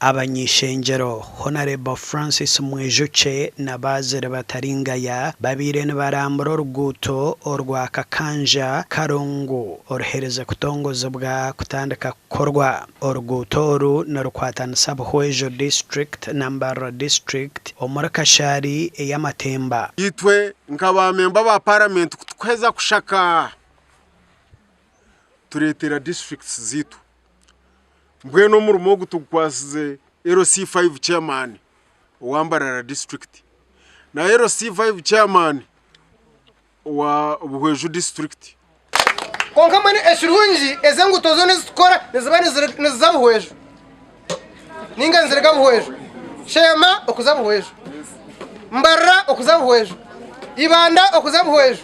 Abanyishengero Honorable Francis Mwejuche na Bazire Bataringaya babire nibarambura oruguuto orwa Kakanja Karungu orohereza kutongozebwa kutandika kukorwa. Oruguuto oru narukwatanisa Buhwejo District na Mbarara District omuri Kashari ey'Amatemba. Itwe nk'abamemba ba parliament kutukweza kushaka turetera districts zitu mbweno murumo gutukwasize LC5 chairman wa Mbarara district na LC5 chairman wa Buhwejo district konka mani eshirungi ezengu tozo nezikora nezibani nezabuhwejo ninga nzirega Buhwejo Shema okuza Buhwejo Mbarara okuza Buhwejo Ibanda okuza Buhwejo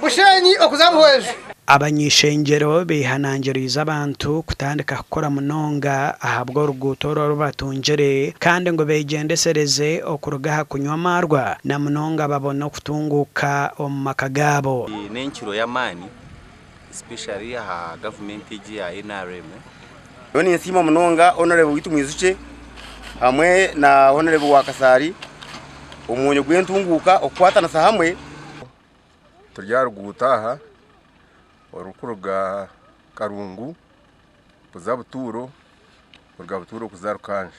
Bushenyi okuza Buhwejo. Abanyishengero bihanangiriza abantu kutandika kukora munonga ahabwa oruguuto rubatungire kandi ngo begendesereze okurugaha kunywa amarwa na munonga babona okutunguka omu maka gabo. N'enkiro y'amaani especially ha government ya NRM yoni nsima munonga Honorable witu Mwejuche hamwe na Honorable Wakasari omunyo gwentunguka okwatana hamwe turyaruguutaha orukuruga Karungu kuzabuturo urugabuturo kuzarukanje.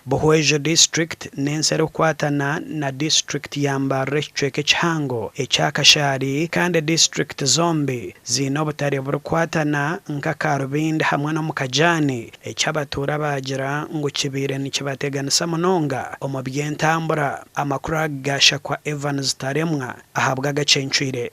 Buhwejo District nensero kwatana na District ya Mbarara ecweke kihango ekya Kashari kandi District zombi zino obutare burukwatana nka Karubindi hamwe no Mukajani ekyabatura bagira ngo kibire nikibateganisa munonga omu byentambura. Amakuru agashakwa Evans Taremwa ahabwa gacencwire.